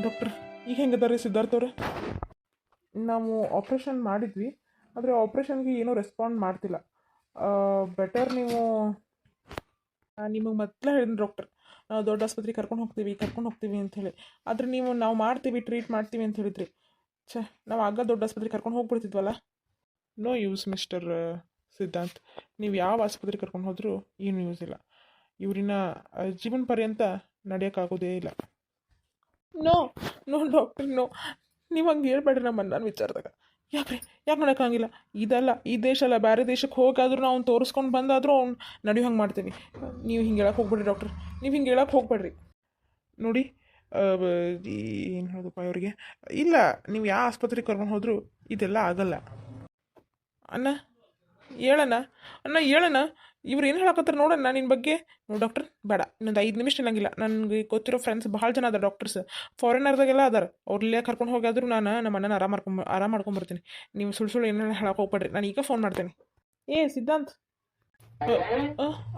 Doctor ಈಗ ಹೆಂಗದಾರೆ ಸಿದ್ಧಾರ್ಥ ಅವ್ರೆ? ನಾವು ಆಪ್ರೇಷನ್ ಮಾಡಿದ್ವಿ, ಆದರೆ ಆಪ್ರೇಷನ್ಗೆ ಏನೂ ರೆಸ್ಪಾಂಡ್ ಮಾಡ್ತಿಲ್ಲ. ಬೆಟರ್ ನೀವು ನಿಮಗೆ ಮೊದಲೇ ಹೇಳಿದ್ನು ಡಾಕ್ಟರ್, ನಾವು ದೊಡ್ಡ ಆಸ್ಪತ್ರೆಗೆ ಕರ್ಕೊಂಡು ಹೋಗ್ತೀವಿ ಅಂಥೇಳಿ. ಆದರೆ ನಾವು ಮಾಡ್ತೀವಿ, ಟ್ರೀಟ್ ಮಾಡ್ತೀವಿ ಅಂತ ಹೇಳಿದ್ರಿ. ಛೇ, ನಾವು ಆಗ ದೊಡ್ಡ ಆಸ್ಪತ್ರೆಗೆ ಕರ್ಕೊಂಡು ಹೋಗ್ಬಿಡ್ತಿದ್ವಲ್ಲ. No use Mister Siddhant. ನೀವು ಯಾವ ಆಸ್ಪತ್ರೆಗೆ ಕರ್ಕೊಂಡು ಹೋದರೂ ಏನು ಯೂಸ್ ಇಲ್ಲ. ಇವ್ರಿನ ಜೀವನ ಪರ್ಯಂತ ನಡೆಯೋಕ್ಕಾಗೋದೇ ಇಲ್ಲ. No no doctor, no. ನೀವು ಹಂಗೆ ಹೇಳ್ಬೇಡ್ರಿ ನಮ್ಮ ನನ್ನ ವಿಚಾರದಾಗ. ಯಾಕೆ ನೋಡೋಕ್ಕಾಗಿಲ್ಲ? ಇದಲ್ಲ, ಈ ದೇಶ ಅಲ್ಲ, ಬೇರೆ ದೇಶಕ್ಕೆ ಹೋಗಾದ್ರೂ ನಾವು ಅವ್ನು ತೋರಿಸ್ಕೊಂಡು ಬಂದಾದರೂ ಅವ್ನು ನಡೆಯೋ ಹಂಗೆ ಮಾಡ್ತೀವಿ. ನೀವು ಹಿಂಗೆ ಹೇಳಕ್ಕೆ ಹೋಗ್ಬೇಡ್ರಿ ಡಾಕ್ಟರ್, ನೀವು ಹಿಂಗೆ ಹೇಳಕ್ಕೆ ಹೋಗ್ಬೇಡ್ರಿ. ನೋಡಿ, ಏನು ಹೇಳೋದಪ್ಪ ಅವ್ರಿಗೆ, ಇಲ್ಲ, ನೀವು ಯಾವ ಆಸ್ಪತ್ರೆಗೆ ಕರ್ಕೊಂಡು ಹೋದರೂ ಇದೆಲ್ಲ ಆಗಲ್ಲ. ಅಣ್ಣ ಹೇಳಣ್ಣ, ಅಣ್ಣ ಹೇಳಣ್ಣ, ಇವ್ರು ಏನು ಹೇಳಕತ್ತಾರೆ ನೋಡೋಣ ನಿನ್ನ ಬಗ್ಗೆ. ನೋಡಿ ಡಾಕ್ಟರ್, ಬೇಡ, ಇನ್ನೊಂದು 5 ನಿಮಿಷ ನಿಲ್ಲಂಗಿಲ್ಲ. ನನಗೆ ಗೊತ್ತಿರೋ ಫ್ರೆಂಡ್ಸ್ ಭಾಳ ಜನ ಅದಾರ ಡಾಕ್ಟರ್ಸ್, ಫಾರಿನರ್ದಾಗೆಲ್ಲ ಅದಾರ. ಅವ್ರಲ್ಲೇ ಕರ್ಕೊಂಡು ಹೋಗಾದ್ರು ನಾನು ನಮ್ಮ ಅಣ್ಣನ ಆರಾಮ ಮಾಡ್ಕೊಂಬರ್ತೀನಿ. ನೀವು ಸುಳ್ಳು ಏನೇನು ಹೇಳಕ್ಕೆ ಹೋಗ್ಬೇಡ್ರಿ. ನಾನು ಈಗ ಫೋನ್ ಮಾಡ್ತೇನೆ. ಸಿದ್ಧಾಂತ್,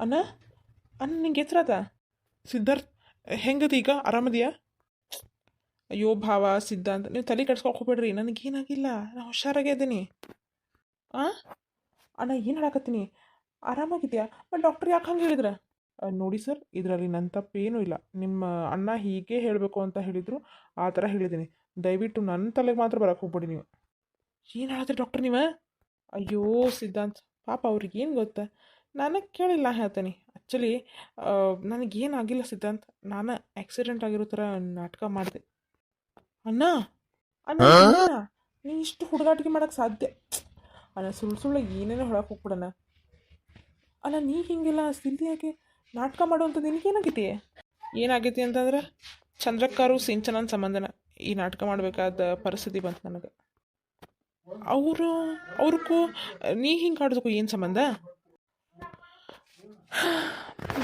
ಅಣ್ಣ ಅಣ್ಣ, ನಿಂಗೆ ಹೆಸ್ರಾತ? ಸಿದ್ಧಾರ್ಥ್, ಹೆಂಗದ ಈಗ? ಆರಾಮದಿಯಾ? ಅಯ್ಯೋ ಭಾವ, ಸಿದ್ಧಾಂತ್, ನೀವು ತಲೆ ಕೆಡ್ಸ್ಕೊಳಕ್ಕೆ ಹೋಗ್ಬೇಡ್ರಿ. ನನಗೇನಾಗಿಲ್ಲ, ನಾನು ಹುಷಾರಾಗೇ ಇದ್ದೀನಿ. ಅಣ್ಣ ಏನು ಹೇಳಕತ್ತೀನಿ, ಆರಾಮಾಗಿದೆಯಾ? ಮತ್ತು ಡಾಕ್ಟ್ರ್ ಯಾಕೆ ಹಂಗೆ ಹೇಳಿದ್ರೆ? ನೋಡಿ ಸರ್, ಇದರಲ್ಲಿ ನನ್ನ ತಪ್ಪೇನೂ ಇಲ್ಲ. ನಿಮ್ಮ ಅಣ್ಣ ಹೀಗೆ ಹೇಳಬೇಕು ಅಂತ ಹೇಳಿದರು, ಆ ಥರ ಹೇಳಿದ್ದೀನಿ. ದಯವಿಟ್ಟು ನನ್ನ ತಲೆಗೆ ಮಾತ್ರ ಬರೋಕ್ಕೆ ಹೋಗ್ಬೇಡಿ ನೀವು. ಏನು ಹೇಳತ್ತೀರಿ ಡಾಕ್ಟ್ರ್ ನೀವು? ಅಯ್ಯೋ ಸಿದ್ಧಾಂತ್, ಪಾಪ ಅವ್ರಿಗೇನು ಗೊತ್ತಾ? ನಾನು ಕೇಳಿಲ್ಲ ಹೇಳ್ತೇನೆ. ಆ್ಯಕ್ಚುಲಿ ನನಗೇನಾಗಿಲ್ಲ ಸಿದ್ಧಾಂತ್, ನಾನು ಆಕ್ಸಿಡೆಂಟ್ ಆಗಿರೋ ಥರ ನಾಟಕ ಮಾಡಿದೆ. ಅಣ್ಣ ಅಣ್ಣ, ನೀನು ಇಷ್ಟು ಹುಡುಗಾಟಿಕೆ ಮಾಡೋಕ್ಕೆ ಸಾಧ್ಯ ಅಣ್ಣ? ಸುಳ್ಳು ಏನೇನೋ ಹೇಳಕ್ಕೆ ಹೋಗ್ಬಿಡಣ. ಅಲ್ಲ, ನೀ ಹಿಂಗೆಲ್ಲ ಸಿಲ್ದಿಯಾಗೆ ನಾಟಕ ಮಾಡುವಂಥದ್ದು ನಿನಗೇನಾಗೈತಿ? ಏನಾಗೈತಿ ಅಂತಂದ್ರೆ, ಚಂದ್ರಕ್ಕಾರು ಸಿಂಚನನ ಸಂಬಂಧನ ಈ ನಾಟಕ ಮಾಡಬೇಕಾದ ಪರಿಸ್ಥಿತಿ ಬಂತು ನನಗೆ. ಅವ್ರಿಗೂ ನೀ ಹಿಂಗೆ ಆಡೋದಕ್ಕೂ ಏನು ಸಂಬಂಧ?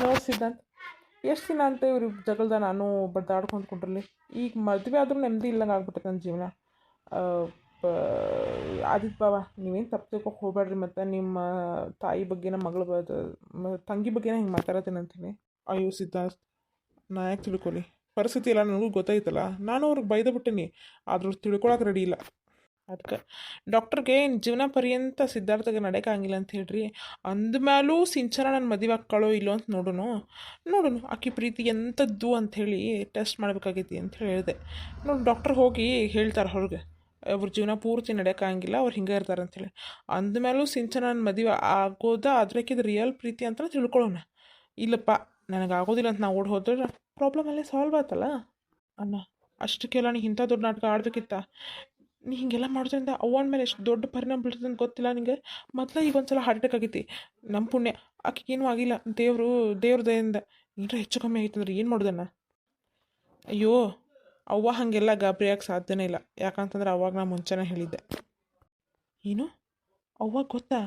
ನೋಡಿ ಸಿದ್ಧಾಂತ್, ಎಷ್ಟು ದಿನ ಅಂತ ಇವ್ರು ಜಗಳದ ನಾನು ಬಡ್ದಾಡ್ಕೊಂಡು ಕುಂಡ್ರಲ್ಲಿ. ಈಗ ಮದುವೆ ಆದರೂ ನೆಮ್ಮದಿ ಇಲ್ಲಂಗೆ ಆಗ್ಬಿಟ್ಟೈತೆ ನನ್ನ ಜೀವನ. ಆದಿತ್ಯ ಬಾವ, ನೀವೇನು ತಪ್ಪು ತಿಳ್ಕೊಕ್ಕೆ ಹೋಗ್ಬೇಡ್ರಿ. ಮತ್ತು ನಿಮ್ಮ ತಾಯಿ ಬಗ್ಗೆ, ನಮ್ಮ ಮಗಳ ತಂಗಿ ಬಗ್ಗೆ ಹಿಂಗೆ ಮಾತಾಡತ್ತೇನೆ ಅಂತೀನಿ. ಅಯ್ಯೋ ಸಿದ್ಧಾರ್ಥ, ನಾ ಯಾಕೆ ತಿಳ್ಕೊಲಿ? ಪರಿಸ್ಥಿತಿ ಎಲ್ಲ ನನಗೂ ಗೊತ್ತಾಯ್ತಲ್ಲ, ನಾನು ಅವ್ರಿಗೆ ಬೈದ ಬಿಟ್ಟೀನಿ, ಆದ್ರೂ ತಿಳ್ಕೊಳಕ್ಕೆ ರೆಡಿ ಇಲ್ಲ. ಅದಕ್ಕೆ ಡಾಕ್ಟ್ರಿಗೆ ಜೀವನ ಪರ್ಯಂತ ಸಿದ್ಧಾರ್ಥಗೆ ನಡೆಯೋಕ್ಕಾಗಿಲ್ಲ ಅಂತ ಹೇಳ್ರಿ. ಅಂದಮೇಲೂ ಸಿಂಚನ ನನ್ನ ಮದುವೆ ಹಾಕ್ಕೊಳ್ಳೋ ಇಲ್ಲೋ ಅಂತ ನೋಡೋಣ ಆಕಿ ಪ್ರೀತಿ ಎಂಥದ್ದು ಅಂಥೇಳಿ ಟೆಸ್ಟ್ ಮಾಡಬೇಕಾಗೈತಿ ಅಂತ ಹೇಳಿದೆ. ನೋಡಿ, ಡಾಕ್ಟ್ರ್ ಹೋಗಿ ಹೇಳ್ತಾರೆ ಹೊರಗೆ, ಅವ್ರ ಜೀವನ ಪೂರ್ತಿ ನಡೆಯೋಕ್ಕಾಗಿಲ್ಲ, ಅವ್ರು ಹಿಂಗೆ ಇರ್ತಾರೆ ಅಂಥೇಳಿ. ಅಂದಮೇಲೂ ಸಿಂಚನ ನನ್ನ ಮದುವೆ ಆಗೋದ ಅದಕ್ಕಿದು ರಿಯಲ್ ಪ್ರೀತಿ ಅಂತ ತಿಳ್ಕೊಳ್ಳೋಣ. ಇಲ್ಲಪ್ಪ, ನನಗಾಗೋದಿಲ್ಲ ಅಂತ ನಾವು ಓಡಿ ಹೋದ್ರೆ ಪ್ರಾಬ್ಲಮ್ ಅಲ್ಲೇ ಸಾಲ್ವ್ ಆಯ್ತಲ್ಲ. ಅಣ್ಣ, ಅಷ್ಟಕ್ಕೆಲ್ಲ ನೀ ಇಂಥ ದೊಡ್ಡ ನಾಟಕ ಆಡ್ಬೇಕಿತ್ತ? ನೀ ಹಿಂಗೆಲ್ಲ ಮಾಡೋದ್ರಿಂದ ಅವ್ವನ ಮೇಲೆ ಎಷ್ಟು ದೊಡ್ಡ ಪರಿಣಾಮ ಬೀಳ್ತದೆ ಅಂತ ಗೊತ್ತಿಲ್ಲ ನಿಂಗೆ? ಮೊದಲ ಈಗ ಒಂದು ಸಲ ಹಾರ್ಟ್ ಅಟ್ಯಾಕ್ ಆಗೈತಿ. ನಮ್ಮ ಪುಣ್ಯ ಆಕೆಗೇನೂ ಆಗಿಲ್ಲ, ದೇವ್ರ ದಯಿಂದ. ಏನರ ಹೆಚ್ಚು ಕಮ್ಮಿ ಆಗಿತ್ತಂದ್ರೆ ಏನು ಮಾಡೋದನ್ನ? ಅಯ್ಯೋ, ಅವ್ವ ಹಾಗೆಲ್ಲ ಗಾಬರಿಯಾಗಿ ಸಾಧ್ಯನೇ ಇಲ್ಲ. ಯಾಕಂತಂದ್ರೆ ಅವಾಗ ನಾ ಮುಂಚೆನೇ ಹೇಳಿದ್ದೆ. ಏನು ಅವ್ವ ಗೊತ್ತಾ?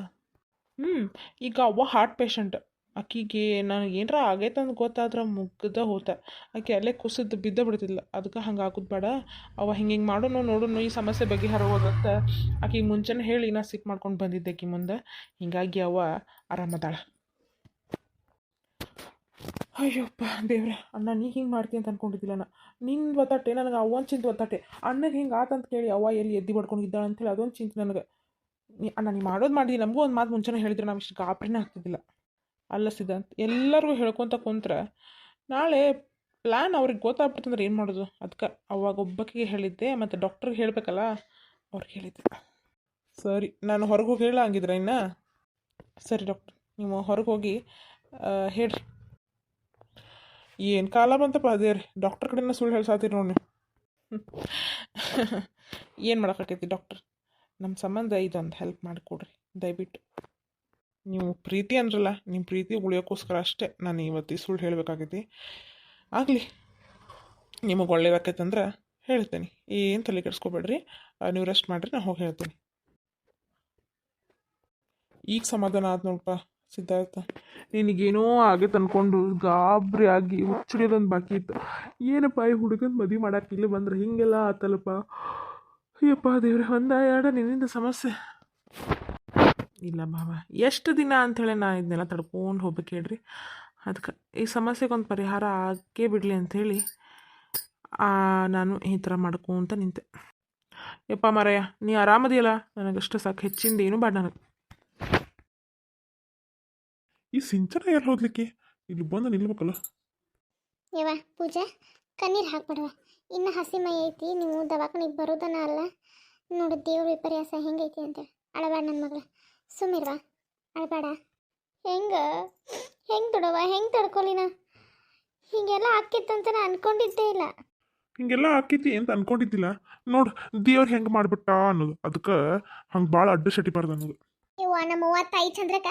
ಈಗ ಅವ್ವ ಹಾರ್ಟ್ ಪೇಷಂಟ್. ಆಕಿಗೆ ನನಗೆ ಏನರ ಆಗೈತೆ ಅಂತ ಗೊತ್ತಾದ್ರೆ ಮುಗ್ದ ಹೋತ. ಆಕೆ ಅಲ್ಲೇ ಕುಸಿದು ಬಿದ್ದ ಬಿಡ್ತಿದ್ಲ. ಅದಕ್ಕೆ ಹಂಗೆ ಆಗೋದು ಬೇಡ. ಅವ ಹಿಂಗೆ ನೋಡೋಣ ಈ ಸಮಸ್ಯೆ ಬಗೆಹರೋದಂತ ಆಕೆಗೆ ಮುಂಚೆನೇ ಹೇಳಿ ನಾ ಸಿಕ್ ಮಾಡ್ಕೊಂಡು ಬಂದಿದ್ದೆ ಆಕಿ ಮುಂದೆ. ಹಿಂಗಾಗಿ ಅವ್ವ ಆರಾಮದಾಳ. ಅಯ್ಯಪ್ಪ ದೇವ್ರೆ, ಅಣ್ಣ ನೀ ಹಿಂಗೆ ಮಾಡ್ತೀನಿ ಅಂತ ಅನ್ಕೊಂಡಿದ್ದಿಲ್ಲ. ನಿನ್ನ ಒತ್ತಾಟೆ ನನಗೆ ಅವನ ಚಿಂತೆ ಒತ್ತಾಟೆ. ಅಣ್ಣಗೆ ಹಿಂಗೆ ಆತಂತ ಕೇಳಿ ಅವ್ವ ಎಲ್ಲಿ ಎದ್ದು ಬಡ್ಕೊಂಡಿದ್ದಾಳೆ ಅಂಥೇಳಿ ಅದೊಂದು ಚಿಂತೆ ನನಗೆ. ಅಣ್ಣ ನೀ ಮಾಡೋದು ಮಾಡಿದಿ, ನಮಗೂ ಒಂದು ಮಾತು ಮುಂಚೆನೇ ಹೇಳಿದ್ರೆ ನಾವು ಇಷ್ಟು ಗಾಬರಿನೇ ಆಗ್ತಿದ್ದಿಲ್ಲ. ಅಲ್ಲ ಸಿದ್ಧಾಂತ್, ಎಲ್ಲರಿಗೂ ಹೇಳ್ಕೊತ ಕುಂತ್ರೆ ನಾಳೆ ಪ್ಲ್ಯಾನ್ ಅವ್ರಿಗೆ ಗೊತ್ತಾಗ್ಬಿಡ್ತಂದ್ರೆ ಏನು ಮಾಡೋದು? ಅದಕ್ಕೆ ಅವಾಗ ಒಬ್ಬಕಿಗೆ ಹೇಳಿದ್ದೆ, ಮತ್ತು ಡಾಕ್ಟ್ರಿಗೆ ಹೇಳಬೇಕಲ್ಲ, ಅವ್ರಿಗೆ ಹೇಳಿದ್ದೆ. ಸರಿ, ನಾನು ಹೊರಗೆ ಹೋಗಿ ಹೇಳ ಹಂಗಿದ್ರೆ ಇನ್ನು. ಸರಿ ಡಾಕ್ಟ್ರ್, ನೀವು ಹೊರಗೆ ಹೋಗಿ ಹೇಳ್ರಿ. ಏನು ಕಾಲ ಬಂತಪ್ಪ ಅದೇ ರೀ, ಡಾಕ್ಟ್ರ್ ಕಡೆನ ಸುಳ್ಳು ಹೇಳ್ಸಾತೀರಿ ನೋಡಿ ನೀವು. ಏನು ಮಾಡೋಕ್ಕಾಕೈತಿ ಡಾಕ್ಟ್ರ್? ನಮ್ಮ ಸಂಬಂಧ ಇದೊಂದು ಹೆಲ್ಪ್ ಮಾಡಿಕೊಡ್ರಿ ದಯವಿಟ್ಟು. ನೀವು ಪ್ರೀತಿ ಅಂದ್ರಲ್ಲ, ನಿಮ್ಮ ಪ್ರೀತಿ ಉಳಿಯೋಕ್ಕೋಸ್ಕರ ಅಷ್ಟೇ ನಾನು ಇವತ್ತು ಈ ಸುಳ್ಳು ಹೇಳಬೇಕಾಗೈತಿ. ಆಗಲಿ, ನಿಮಗೆ ಒಳ್ಳೇದಾಕೈತಂದ್ರೆ ಹೇಳ್ತೇನೆ. ಏನು ತಲೆ ಕೆಡಿಸ್ಕೊಬೇಡ್ರಿ, ನೀವು ರೆಸ್ಟ್ ಮಾಡಿರಿ, ನಾನು ಹೋಗಿ ಹೇಳ್ತೀನಿ. ಈಗ ಸಮಾಧಾನ ಆದ ನೋಡಪ್ಪ ಸಿದ್ಧಾರ್ಥ. ನಿನಗೇನೋ ಆಗೈತೆ ಅಂದ್ಕೊಂಡು ಗಾಬರಿ ಆಗಿ ಹುಚ್ಚಿಡಿಯೋದೊಂದು ಬಾಕಿ ಇತ್ತು. ಏನಪ್ಪ ಈ ಹುಡುಗನ ಮದುವೆ ಮಾಡೋಕೆ ಇಲ್ಲಿ ಬಂದ್ರೆ ಹೀಗೆಲ್ಲ ಆತಲ್ಲಪ್ಪ. ಅಯ್ಯಪ್ಪ ದೇವ್ರೆ, ಒಂದ ನಿನ್ನಿಂದ ಸಮಸ್ಯೆ ಇಲ್ಲ ಬಾಬಾ. ಎಷ್ಟು ದಿನ ಅಂಥೇಳಿ ನಾನು ಇದನ್ನೆಲ್ಲ ತಡ್ಕೊಂಡು ಹೋಗ್ಬೇಕು ಹೇಳ್ರಿ. ಅದಕ್ಕೆ ಈ ಸಮಸ್ಯೆಗೊಂದು ಪರಿಹಾರ ಆಗೇ ಬಿಡಲಿ ಅಂಥೇಳಿ ನಾನು ಈ ಥರ ಮಾಡ್ಕೊಂತ ನಿಂತೆ. ಯಪ್ಪ ಮಾರಾಯ, ನೀ ಆರಾಮದಿಯಲ್ಲ, ನನಗಷ್ಟು ಸಾಕು, ಹೆಚ್ಚಿಂದ ಏನೂ ಬೇಡ ನನಗೆ. ಈ ಸಿಂಚನ ಯಾರು ಹೋಗ್ಲಿಕ್ಕೆ ಇಲ್ಲಿ ಬಂದು ನಿಲ್ಬೇಕಲ್ಲ. ಯವ್ವ ಪೂಜಾ, ಕಣ್ಣೀರು ಹಾಕ್ಬಿಡವ. ಇನ್ನು ಹಸಿ ಮೈ ಐತಿ, ನೀವು ದವಾಖಾನಿಗೆ ಬರೋದನ ಅಲ್ಲ. ನೋಡು ದೇವ್ರ ವಿಪರ್ಯಾಸ ಹೆಂಗೈತಿ ಅಂತೇಳಿ. ಅಳಬೇಡ ನನ್ನ ಮಗಳ, ಸುಮ್ಮಿರ್ವಾ, ಅಳಬೇಡ. ಹೆಂಗೆ ತೊಡವ, ಹೆಂಗೆ ತಡ್ಕೊಲಿನ? ಹೀಗೆಲ್ಲ ಆಕ್ಕಿತ್ತಂತ ನಾನು ಅನ್ಕೊಂಡಿದ್ದೇ ಇಲ್ಲ. ಹಿಂಗೆಲ್ಲ ಆಕೈತಿ ಅಂತ ಅನ್ಕೊಂಡಿದ್ದಿಲ್ಲ. ನೋಡು ದೇವ್ರು ಹೆಂಗೆ ಮಾಡ್ಬಿಟ್ಟ ಅನ್ನೋದು, ಅದಕ್ಕೆ ಹಂಗೆ ಭಾಳ ಅಡ್ಡು ಶಟಿಬಾರ್ದು ಅನ್ನೋದು. ಯವ್ವ ನಮ್ಮವ್ವ ತಾಯಿ ಚಂದ್ರಕ,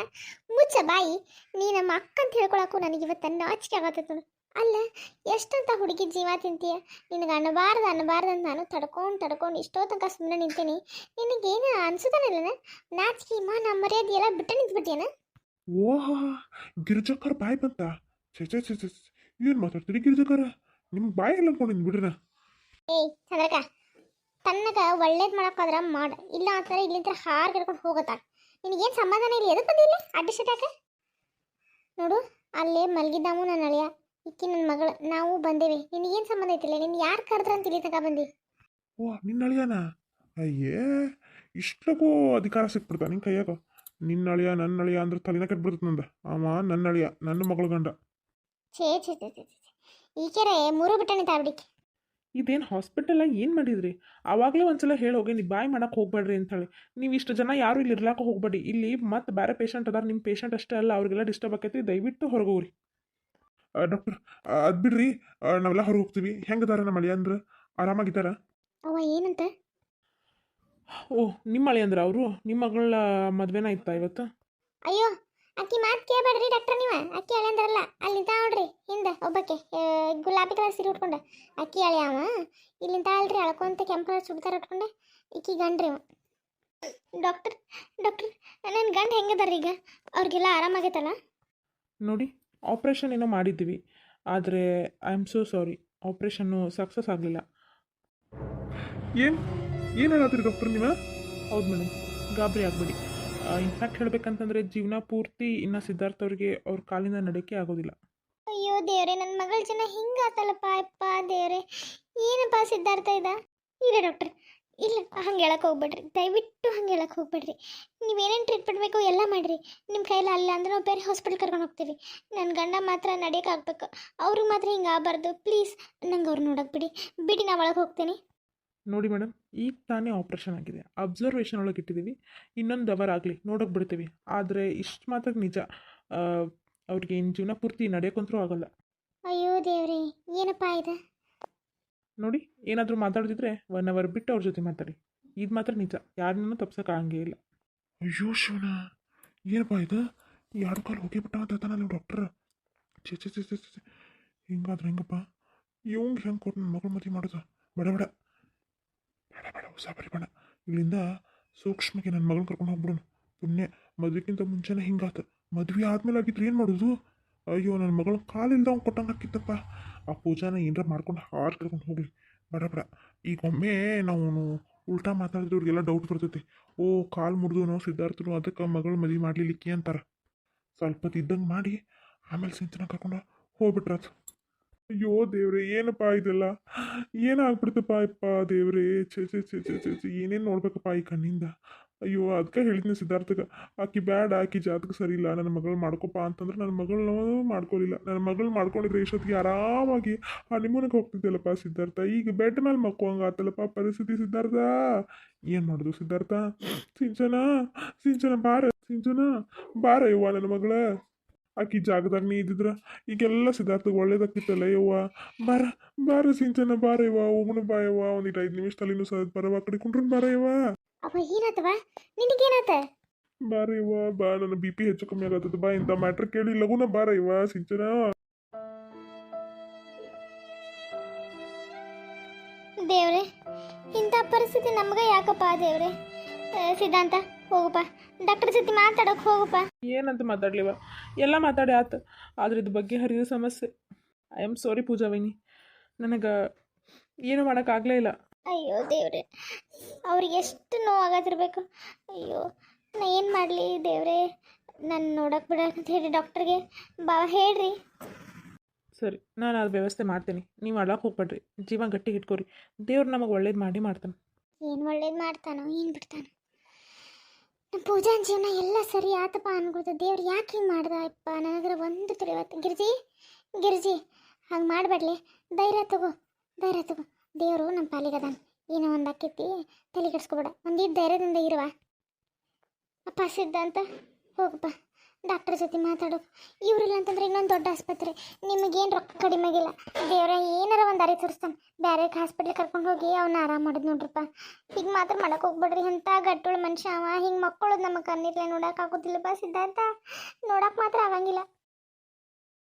ಮುಚ್ಚ ಬಾಯಿ. ನೀ ನಮ್ಮ ಅಕ್ಕ ಅಂತ ಹೇಳ್ಕೊಳಕ್ಕೂ ನನಗೆ ಇವತ್ತು ನಾಚಿಕೆ ಆಗತ್ತೈತೆ ನೋಡು. ಅಲ್ಲ, ಎಷ್ಟಂತ ಹುಡುಗಿ ಜೀವ ತಿಂತೀಯ? ನಿನಗೆ ಅನ್ನಬಾರ್ದು ಅಂತ ನಾನು ತಡ್ಕೊಂಡು ಇಷ್ಟೋ ತನಕ ಸುಮ್ಮನೆ ನಿಂತೀನಿ. ನಿನಗೇನು ಅನ್ಸುತ್ತಾನಿಲ್ಲನ? ನಾಚಿಕೆ ಮಾನ ಮರ್ಯಾದೆ ಎಲ್ಲ ಬಿಟ್ಟು ನಿಂತ್ಬಿಟ್ಟಿಯನ? ಓಹ್, ಗಿರ್ಜಕ್ಕರ್ ಬಾಯ್ ಬಂತ. ಛೇ ಛೇ ಛೇ ಛೇ, ಏನು ಮಾತಾಡ್ತೀರಿ ಗಿರ್ಜಕ್ಕರ? ನಿಮ್ಗೆ ಬಾಯ್ ಎಲ್ಲ ಅನ್ಕೊಂಡಿದ್ದು ಬಿಡ್ರಿ. ಏಯ್ ಚಂದ್ರಕ, ತನ್ನಗ ಒಳ್ಳೇದು ಮಾಡೋಕ್ಕಾದ್ರೆ ಮಾಡ, ಇಲ್ಲ ಅಂತಂದ್ರೆ ಇಲ್ಲಿಂದ ಹಾರ್ ಕೆಡ್ಕೊಂಡು ಹೋಗತ್ತಾಳ. ನಿನಗೇನು ಸಮಾಧಾನ ಇಲ್ಲ, ಎದಕ್ಕೆ ಬಂದಿಲ್ಲ ಅಡ್ಡಿಸಿಟ್ಟಾಕ? ನೋಡು, ಅಲ್ಲೇ ಮಲಗಿದ್ದಾವು ನನ್ನ ಅಳಿಯ, ಇಕ್ಕಿ ನನ್ನ ಮಗಳು, ನಾವು ಬಂದೇವಿ. ನಿನಗೇನು ಸಂಬಂಧ ಐತಿಲ್ಲ? ನಿನ್ನ ಯಾರು ಕರೆದ್ರ ಅಂತ ಇಲ್ಲಿ ತನಕ ಬಂದಿ? ಓ, ನಿನ್ನ ಅಳಿಯನ? ಅಯ್ಯೇ, ಇಷ್ಟಕ್ಕೂ ಅಧಿಕಾರ ಸಿಕ್ಬಿಡ್ತಾ ನಿನ್ನ ಕೈಯಾಗ. ನಿನ್ನ ಅಳಿಯ ನನ್ನ ಅಳಿಯ ಅಂದ್ರೆ ತಲೆನ ಕೆಟ್ಬಿಡ್ತದೆ ನಂದ. ಅವ ನನ್ನ ಅಳಿಯ, ನನ್ನ ಮಗಳ ಗಂಡ. ಛೇ ಛೇ ಛೇ ಛೇ ಛೇ, ಈಕೆರೆ ಮೂರು ಬಿಟ್ಟನೆ ತಾಬಿಡಿಕೆ. ಇದೇನು ಹಾಸ್ಪಿಟಲ್ ಏನು ಮಾಡಿದ್ರಿ? ಆವಾಗಲೇ ಒಂದ್ಸಲ ಹೇಳಿ ಹೋಗಿ, ನೀವು ಬಾಯ್ ಮಾಡಕ್ಕೆ ಹೋಗ್ಬೇಡ್ರಿ ಅಂಥೇಳಿ. ನೀವು ಇಷ್ಟು ಜನ ಯಾರು ಇಲ್ಲಿ ಇರ್ಲಾಕ ಹೋಗ್ಬೇಡಿ. ಇಲ್ಲಿ ಮತ್ತೆ ಬೇರೆ ಪೇಷಂಟ್ ಅದಾರ, ನಿಮ್ಮ ಪೇಷಂಟ್ ಅಷ್ಟೇ ಅಲ್ಲ, ಅವ್ರಿಗೆಲ್ಲ ಡಿಸ್ಟರ್ಬ್ ಆಕೈತಿ. ದಯವಿಟ್ಟು ಹೊರಗೆ ಹೋಗ್ರಿ. ಡಾಕ್ಟರ್, ಅದು ಬಿಡ್ರಿ, ನಾವೆಲ್ಲ ಹೊರಗೆ ಹೋಗ್ತೀವಿ. ಹೆಂಗದಾರ ನಮ್ಮ ಅಳಿಯ ಅಂದ್ರೆ? ಆರಾಮಾಗಿದ್ದಾರ? ಅವ ಏನಂತ? ಓಹ್, ನಿಮ್ಮ ಅಳಿಯ ಅಂದ್ರೆ ಅವರು? ನಿಮ್ಮ ಮಗಳ ಮದುವೆನ ಇತ್ತಾ ಇವತ್ತು? ಅಯ್ಯೋ, ಅಕ್ಕಿ ಮಾತು ಕೇಳಬೇಡ್ರಿ ಡಾಕ್ಟರ್. ನೀವು ಅಕ್ಕಿ ಅಳಿ ಅಂದ್ರಲ್ಲ, ಅಲ್ಲಿಂದ ನೋಡ್ರಿ ಹಿಂದೆ ಒಬ್ಬಕ್ಕೆ ಗುಲಾಬಿ ಕಲರ್ ಸೀರೆ ಉಟ್ಕೊಂಡೆ ಅಕ್ಕಿ ಅಳಿ. ಅವ ಇಲ್ಲಿಂದ ಅಲ್ರಿ ಅಳ್ಕೊಂತ ಕೆಂಪು ಸುಡ್ತಾರ ಉಟ್ಕೊಂಡೆ, ಇಕ್ಕಿ ಗಂಡ್ರಿ ಅವ. ಡಾಕ್ಟರ್ ಡಾಕ್ಟರ್, ನನ್ನ ಗಂಡ ಹೆಂಗದಾರ ಈಗ? ಅವ್ರಿಗೆಲ್ಲ ಆರಾಮಾಗೈತಲ್ಲ? ನೋಡಿ, ಆಪ್ರೇಷನ್ ಏನೋ ಮಾಡಿದ್ದೀವಿ, ಆದರೆ I am so sorry, operation success ಆಗಲಿಲ್ಲ. ಏನು ಏನು ಹೇಳತ್ತೀರಿ ಡಾಕ್ಟರ್ ನೀವು? ಹೌದು ಮೇಡಮ್, ಗಾಬರಿ ಆಗಬೇಡಿ. ಇನ್ಫ್ಯಾಕ್ಟ್ ಹೇಳಬೇಕಂತಂದರೆ ಜೀವನ ಪೂರ್ತಿ ಇನ್ನು ಸಿದ್ಧಾರ್ಥ ಅವ್ರಿಗೆ ಅವ್ರ ಕಾಲಿಂದ ನಡೆಯೋಕ್ಕೆ ಆಗೋದಿಲ್ಲ. ಅಯ್ಯೋ ದೇವ್ರೆ, ನನ್ನ ಮಗಳ ಜನ ಹಿಂಗಾತಲ್ಲಪ್ಪ. ಅಪ್ಪ ದೇವ್ರೆ, ಏನಪ್ಪ ಸಿದ್ಧಾರ್ಥ ಇದ? ಇಲ್ಲ ಡಾಕ್ಟರ್, ಇಲ್ಲ, ಹಂಗೆ ಹೇಳಕ್ಕೆ ಹೋಗ್ಬೇಡ್ರಿ, ದಯವಿಟ್ಟು ಹಂಗೆ ಹೇಳಕ್ಕೆ ಹೋಗ್ಬೇಡ್ರಿ. ನೀವೇನೇನು ಟ್ರೀಟ್ಮೆಂಟ್ ಬೇಕೋ ಎಲ್ಲ ಮಾಡಿರಿ. ನಿಮ್ಮ ಕೈಲಿ ಅಲ್ಲ ಅಂದ್ರೆ ನಾವು ಬೇರೆ ಹಾಸ್ಪಿಟಲ್ ಕರ್ಕೊಂಡು ಹೋಗ್ತೀವಿ. ನನ್ನ ಗಂಡ ಮಾತ್ರ ನಡೆಯೋಕ್ಕಾಗಬೇಕು, ಅವ್ರಿಗೆ ಮಾತ್ರ ಹಿಂಗೆ ಆಗಬಾರ್ದು. ಪ್ಲೀಸ್ ನಂಗೆ ಅವ್ರು ನೋಡಕ್ಕೆ ಬಿಡಿ, ನಾ ಒಳಗೆ ಹೋಗ್ತೀನಿ. ನೋಡಿ ಮೇಡಮ್, ಈಗ ತಾನೇ ಆಪ್ರೇಷನ್ ಆಗಿದೆ, ಅಬ್ಸರ್ವೇಷನ್ ಒಳಗೆ ಇಟ್ಟಿದ್ದೀವಿ. ಇನ್ನೊಂದು ಅವರ್ ಆಗಲಿ ನೋಡೋಕೆ ಬಿಡ್ತೀವಿ. ಆದರೆ ಇಷ್ಟು ಮಾತ್ರ ನಿಜ, ಅವ್ರಿಗೆ ಇನ್ನು ಜೀವನ ಪೂರ್ತಿ ನಡೆಯೋಕ್ಕಂತೂ ಆಗಲ್ಲ. ಅಯ್ಯೋ ದೇವ್ರೆ, ಏನಪ್ಪ ಇದು? ನೋಡಿ, ಏನಾದರೂ ಮಾತಾಡ್ತಿದ್ರೆ 1 ಅವರ್ ಬಿಟ್ಟು ಅವ್ರ ಜೊತೆ ಮಾತಾಡಿ. ಇದು ಮಾತ್ರ ನಿಜ, ಯಾರನ್ನೂ ತಪ್ಸೋಕೆ ಆಗಂಗೇ ಇಲ್ಲ. ಅಯ್ಯೋ ಶಿವನ, ಏನಪ್ಪ ಇದು? ಯಾರು ಕಾಲು ಹೋಗಿಬಿಟ್ಟ ಅಂತ ನೀವು ಡಾಕ್ಟ್ರ? ಚೇ ಚೇ ಚೇ ಚೇ ಚೇ, ಹಿಂಗಾದ್ರೆ ಹೆಂಗಪ್ಪ? ಇವಂಗೆ ಹೆಂಗೆ ಕೊಟ್ಟು ನನ್ನ ಮಗಳು ಮದುವೆ ಮಾಡೋದು? ಬೇಡ ಬೇಡ ಬೇಡ ಬೇಡ, ಹೊಸ ಬರಿ ಬೇಡ. ಇಲ್ಲಿಂದ ಸೂಕ್ಷ್ಮಕ್ಕೆ ನನ್ನ ಮಗಳನ್ನ ಕರ್ಕೊಂಡು ಹೋಗ್ಬಿಡೋಣ. ಪುಣ್ಯ ಮದುವೆಗಿಂತ ಮುಂಚೆನೇ ಹಿಂಗಾತ, ಮದುವೆ ಆದ್ಮೇಲೆ ಆಗಿದ್ರೆ ಏನು ಮಾಡೋದು? ಅಯ್ಯೋ, ನನ್ನ ಮಗಳ ಕಾಲಿಲ್ದ ಅವ್ನು ಕೊಟ್ಟಂಗೆ ಹಾಕಿತ್ತಪ್ಪ. ಆ ಪೂಜಾನ ಏನರ ಮಾಡ್ಕೊಂಡು ಹಾರು ಕರ್ಕೊಂಡು ಹೋಗ್ಲಿ. ಬೇಡ ಬೇಡ, ಈಗ ಒಮ್ಮೆ ನಾವು ಉಲ್ಟಾ ಮಾತಾಡಿದ್ರೆ ಇವ್ರಿಗೆಲ್ಲ ಡೌಟ್ ಬರ್ತೈತಿ. ಓ, ಕಾಲು ಮುರಿದು ಸಿದ್ಧಾರ್ಥನು ಅದಕ್ಕೆ ಮಗಳು ಮದುವೆ ಮಾಡಲಿಕ್ಕೆ ಅಂತಾರೆ. ಸ್ವಲ್ಪ ಇದ್ದಂಗೆ ಮಾಡಿ ಆಮೇಲೆ ಸಿಂಚನ ಕರ್ಕೊಂಡು ಹೋಗ್ಬಿಟ್ರಾತು. ಅಯ್ಯೋ ದೇವ್ರೆ, ಏನಪ್ಪ ಇದೆಲ್ಲ? ಏನಾಗ್ಬಿಡ್ತಪ್ಪ ಅಪ್ಪ ದೇವ್ರೆ? ಛೇ ಛೇ ಛೇ ಛೇ ಛೇ ಛೇ, ಏನೇನು ನೋಡ್ಬೇಕಪ್ಪ ಈ ಕಣ್ಣಿಂದ? ಅಯ್ಯೋ, ಅದಕ್ಕೆ ಹೇಳಿದ್ನಿ ಸಿದ್ಧಾರ್ಥಗೆ, ಆಕಿ ಬ್ಯಾಡ, ಆಕಿ ಜಾತಕ ಸರಿ ಇಲ್ಲ, ನನ್ನ ಮಗಳು ಮಾಡ್ಕೊಪ್ಪ ಅಂತಂದ್ರೆ ನನ್ನ ಮಗಳನ್ನ ಮಾಡ್ಕೊಲಿಲ್ಲ. ನನ್ನ ಮಗಳು ಮಾಡ್ಕೊಂಡಿದ್ರೆ ಇಷ್ಟೊತ್ತಿಗೆ ಆರಾಮಾಗಿ ಹನಿಮೂನಿಗೆ ಹೋಗ್ತಿದ್ದಲ್ಲಪ್ಪ ಸಿದ್ಧಾರ್ಥ. ಈಗ ಬೆಡ್ ಮೇಲೆ ಮಕ್ಕುವಂಗೆ ಆತಲ್ಲಪ್ಪ ಪರಿಸ್ಥಿತಿ ಸಿದ್ಧಾರ್ಥ. ಏನು ಮಾಡೋದು ಸಿದ್ಧಾರ್ಥ? ಸಿಂಚನ ಬಾರ ಯವ್ವ ನನ್ನ ಮಗಳ. ಆಕಿ ಜಾಗದಾಗ ನೀ ಇದ್ದಿದ್ರ ಈಗೆಲ್ಲ ಸಿದ್ಧಾರ್ಥಗೆ ಒಳ್ಳೇದಾಗ್ತಿತ್ತಲ್ಲ ಯವ್ವ. ಬಾರ ಸಿಂಚನ, ಬಾರ ಯವ್ವ, ಹೋಗುಣ ಬಾ ಯವ್ವ. ಒಂದಿಟ್ಟು 5 ನಿಮಿಷ ತಲೆನೂ ಬರವ ಕಡೆ ಕುಂಡ್ರನ್ ಬಾರ ಯವ್ವ. ಅವ ಏನಾತವ? ನಿನಗೇನಾತ? ಬಾರ ಯವ್ವ, ಬಾ, ನನ್ನ BP ಹೆಚ್ಚು ಕಮ್ಮಿ ಆಗತ್ತದ. ಬಾ, ಇಂಥ ಮ್ಯಾಟ್ರ್ ಕೇಳಿ ಲಗುನ ಬಾರ ಯವ್ವ ಸಿಂಚನ. ದೇವ್ರೆ, ಇಂಥ ಪರಿಸ್ಥಿತಿ ನಮ್ಗೆ ಯಾಕಪ್ಪ ದೇವ್ರೆ? ಸಿದ್ಧಾಂತ ಹೋಗಪ್ಪ, ಡಾಕ್ಟರ್ ಜೊತೆ ಮಾತಾಡೋಕೆ ಹೋಗಪ್ಪ. ಏನಂತ ಮಾತಾಡ್ಲಿವ? ಎಲ್ಲ ಮಾತಾಡಿ ಆತು, ಆದ್ರೆ ಇದು ಬಗ್ಗೆ ಹರಿದ ಸಮಸ್ಯೆ. ಐ ಆಮ್ ಸಾರಿ ಪೂಜಾ ವೈನಿ, ನನಗೆ ಏನು ಮಾಡೋಕ್ಕಾಗಲೇ ಇಲ್ಲ. ಅಯ್ಯೋ ದೇವ್ರೆ, ಅವ್ರಿಗೆ ಎಷ್ಟು ನೋವಾಗತ್ತಿರ್ಬೇಕು. ಅಯ್ಯೋ, ನಾ ಏನು ಮಾಡಲಿ ದೇವ್ರೆ? ನಾನು ನೋಡೋಕೆ ಬಿಡೋಕೆ ಅಂತ ಹೇಳಿ ಡಾಕ್ಟರ್ಗೆ ಬಾ ಹೇಳ್ರಿ. ಸರಿ, ನಾನು ಅದು ವ್ಯವಸ್ಥೆ ಮಾಡ್ತೀನಿ. ನೀವು ಅಳಕ್ಕೆ ಹೋಗ್ಬೇಡ್ರಿ, ಜೀವ ಗಟ್ಟಿಗೆ ಇಟ್ಕೋರಿ. ದೇವ್ರು ನಮಗೆ ಒಳ್ಳೇದು ಮಾಡಿ ಮಾಡ್ತಾನೆ. ಏನು ಒಳ್ಳೇದು ಮಾಡ್ತಾನೋ ಏನು ಬಿಡ್ತಾನೋ. ನಮ್ಮ ಪೂಜಾನ್ ಜೀವನ ಎಲ್ಲ ಸರಿ ಆತಪ್ಪ ಅನ್ಕೊಳ್ತು. ದೇವ್ರು ಯಾಕೆ ಹಿಂಗೆ ಮಾಡ್ದ ಅಪ್ಪ, ನನಗರ ಒಂದು ತಿಳಿವತ್ತು. ಗಿರ್ಜಿ ಗಿರ್ಜಿ ಹಂಗೆ ಮಾಡಬೇಡ್ಲಿ, ಧೈರ್ಯ ತಗೋ, ಧೈರ್ಯ ತಗೋ. ದೇವರು ನಮ್ಮ ಪಾಲಿಗದಾನ, ಏನೋ ಒಂದು ಆಕೈತಿ, ತಲೆ ಕೆಡಿಸ್ಕೊಬೇಡ. ಒಂದಿಟ್ಟು ಧೈರ್ಯದಿಂದ ಇರುವ. ಅಪ್ಪ ಸಿದ್ಧಾಂತ ಹೋಗಪ್ಪ, ಡಾಕ್ಟರ್ ಜೊತೆ ಮಾತಾಡೋ. ಇವರಿಲ್ಲ ಅಂತಂದ್ರೆ ಇನ್ನೊಂದು ದೊಡ್ಡ ಆಸ್ಪತ್ರೆ, ನಿಮಗೇನು ರೊಕ್ಕ ಕಡಿಮೆ ಆಗಿಲ್ಲ. ದೇವ್ರ ಏನಾರ ಒಂದು ದಾರಿ ತೋರಿಸ್ತಾನೆ. ಬೇರೆ ಹಾಸ್ಪಿಟ್ಲಿಗೆ ಕರ್ಕೊಂಡು ಹೋಗಿ ಅವನ್ನ ಆರಾಮ ಮಾಡೋದು ನೋಡ್ರಪ್ಪ. ಈಗ ಮಾತ್ರ ಮಾಡಕ್ಕೆ ಹೋಗ್ಬೇಡ್ರಿ. ಅಂತ ಗಟ್ಟುಳು ಮನುಷ್ಯ ಅವ, ಹಿಂಗೆ ಮಕ್ಕಳು ನಮ್ಮ ಕಣ್ಣಿರ್ಲೆ ನೋಡೋಕೆ ಆಗೋದಿಲ್ಲಪ್ಪ ಸಿದ್ಧಾಂತ, ನೋಡಕ್ಕೆ ಮಾತ್ರ ಆಗಂಗಿಲ್ಲ.